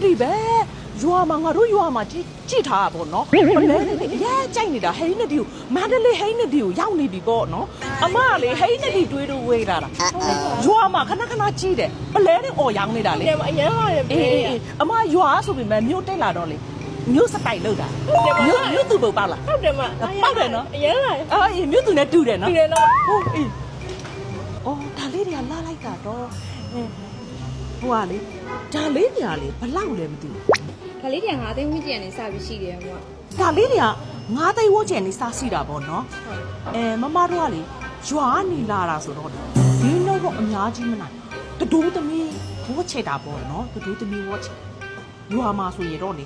လေးပဲရွာမှာငါတို့ရွာမှာကြည့်ထားတာပေါ့နော်ပလဲရဲကြိုက်နေတာဟိန်းနဒီကိုမန္တလေးဟိန်းနဒီကိုရောက်နေပြီပေါ့နော်အမကလေဟိန်းနဒီတွေးလို့ဝေးလာတာရွာမှာခဏကြည့်တယ်ပလဲနဲ့အော်ရောင်းနေတာလေ အရင်ကလည်း အေးအမရွာဆိုပေမဲ့မြို့တက်လာတော့လေမြို့စတိုင်လောက်တာမြို့သူပုတ်ပေါက်လား ဟုတ်တယ်မ ပေါက်တယ်နော် အရင်ကလည်း အေးမြို့သူနဲ့တူတယ်နော် ဒီလေတော့ ဟုတ်အေးအော်ဒါလေးတွေကလာလိုက်တာတော့ဟိုကလေဒါလေးတွေကလေဘလောက်လဲမသိဘူး ဒါလေးတွေက9သိန်းဝန်းကျင်နေစပြီးရှိတယ်မ ဒါလေးတွေက9သိန်းဝန်းကျင်နေစားစီတာပေါ့နော်မမတို့ကလေရွာကနေလာတာဆိုတော့ဒီနောက်တော့အများကြီးမနိုင်တဒိုးသမီးဝတ်ချတာပေါ့နော်တဒိုးသမီးဝတ်ချရွာမှာဆိုရတော့လေ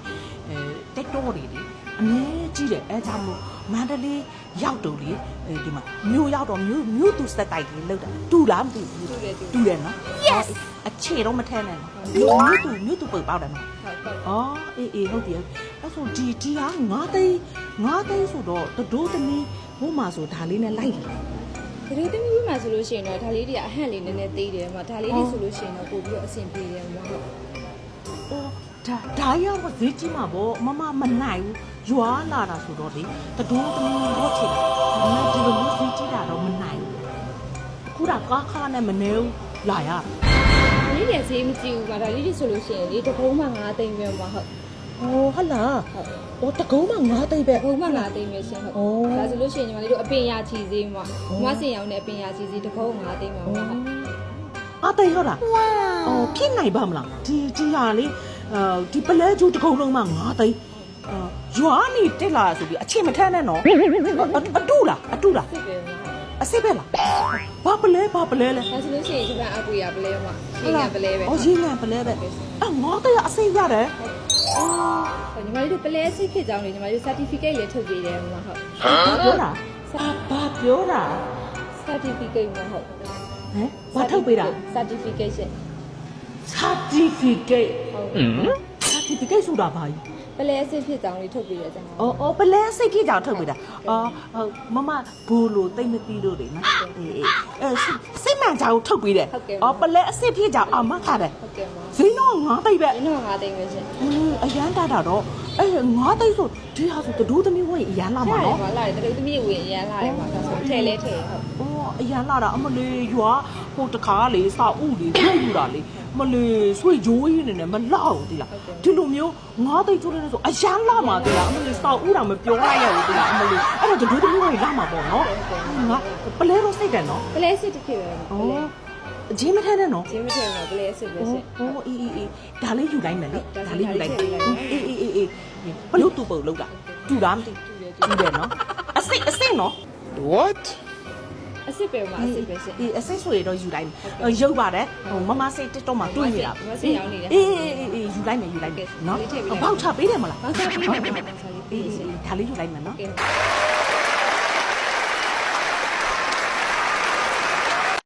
တက်တော်တွေလေအမြဲကြီးတယ်အဲကြောင့်မို့မန္တလေးရောက်တော့လေဒီမှာမြို့ရောက်တော့မြို့သူစက်တိုက်ကြီးလောက်တာတူလားမတူဘူးတူတယ်နော် yes အခြေတော့မထဲနဲ့နော်မြို့သူပုတ်ပေါက်တယ်နော်အော်အေးဟုတ်တယ်အဲ့ဆိုဒီဟာ9သိန်းဆိုတော့တဒိုးသမီးဟိုမှာဆိုဒါလေးနဲ့လိုက်လာ ဒီလိုသမီးဝိမှာဆိုလို့ရှိရင်တော့ဒါလေးတွေကအဟန့်လေးနည်းနည်းသေးတယ်မှာဒါလေးတွေဆိုလို့ရှိရင်တော့ပို့ပြီးတော့အဆင်ပြေတယ်မှာဟုတ် အော်ဒါရောက်ဈေးကြီးမှာပေါ့မနိုင်ဘူးရွာလာတာဆိုတော့လေတဒိုးသမီးတော့ချစ်ဒါနဲ့ဒီလိုမျိုးဈေးကြီးတာတော့မနိုင်ဘူးခုဒါကားခါနဲ့မနေဘူးလာရ ဒါလေးတွေဈေးမကြည့်ဘူးမှာဒါလေးတွေဆိုလို့ရှိရင်လေတကုံးမှ9သိန်းပဲမှာဟုတ် ဟုတ်လားအော်တကုံးမှ9သိန်းပဲ တကုံးမှ9သိန်းပဲရှင်ဟုတ်ဒါဆိုလို့ရှိရင်ညီမလေးတို့အပင်ရချီဈေးမှာမဆင်ရောင်းတဲ့အပင်ရချီဈေးတကုံး9သိန်းမှာဟုတ် အသိဟုတ်လားအော်ဖြစ်နိုင်ပါမလားဒီဟာလေဒီပလဲကျူတကုံလုံးမှ9သိန်းရွာနေတက်လာဆိုပြီးအချိန်မထမ်းနဲ့နော်အတူလား စစ်ပဲမှာ အစစ်ပဲလားဘာပလဲလဲ ဒါဆိုလို့ရှိရင်ဒီကအကူရပလဲမှာရှင်းရပလဲပဲ အော်ရင်းငံပလဲပဲ9သိန်းအစိမ့်ရတယ်အော် ညီမလေးတို့ပလဲစစ်ဖြစ်ကြောင်းလေညီမလေး certificate လေးထုတ်ပေးတယ်မှာဟုတ် ဘာပြောတာ certificate မှာဟုတ် ဘာထုတ်ပေးတာ certification certificate ဆိုတာဘာကြီး ပလဲစစ်ဖြစ်ကြောင်းလေးထုတ်ပေးတယ်ကြောင်း အော်ပလဲစိတ်ကြီးကြောင်ထုတ်ပေးတာမမဘူလို့တိတ်မသိလို့လေနော်စိတ်မှန်ကြောင်ထုတ်ပေးတယ်ပလဲအစစ်ဖြစ်ကြောင်မခါတယ် ဟုတ်ကဲ့ပါ ဈေးတော့9သိန်းပဲ ဒီတော့9သိန်းပဲရှင် အရန်တာတော့9သိန်းဆိုဒီဟာဆိုတဒိုးသမီးဝင်အရန်လာမှာနော် လာတယ်တလူသမီးဝင်အရန်လာတယ်မှာဒါဆိုထဲလဲထဲဟုတ် အရန်လာတာအမလေးရွာဟိုတခါလေစာဥလေပြည့်ယူတာလေမလေးဆွေဂျိုးကြီးနေနဲ့မလောက်ဘူးတိလားဒီလိုမျိုး9သိန်းကျိုးနေဆိုအရန်လာမှာတိလားအမလေးစာဥတာမပြောလိုက်ရဘူးတိလားအမလေးအဲ့တော့တဒိုးသမီးဝင်လာမှာပေါ့နော်ငါပလဲတော့စိတ်တယ်နော် ပလဲစစ်တစ်ခေတ်ပဲပလဲ ဂျင်းမထဲနဲ့နော် ဂျင်းမထဲမှာပလဲစစ်ပဲရှင် အေးဒါလေးယူလိုက်မယ်လေဒါလေးယူလိုက်အေးဘလို့တူပုတ်လောက်တာတူတာမသိတူတယ်နော်အစိတ်နော် What? အစစ်ပဲမှာအစစ်ပဲရှင် အစိတ်ဆိုရတော့ယူလိုက်မယ်ရုပ်ပါတယ်ဟိုမစိတ်တက်တော့မှတွေးနေတာ မဆင်ရောင်းနေတယ် အေးယူလိုက်မယ်နော်ဘောက်ချပေးတယ်မလား ဘာသာပြီးတယ်ဘာသာလေးပေးရှင် ဒါလေးယူလိုက်မယ်နော် ကဲ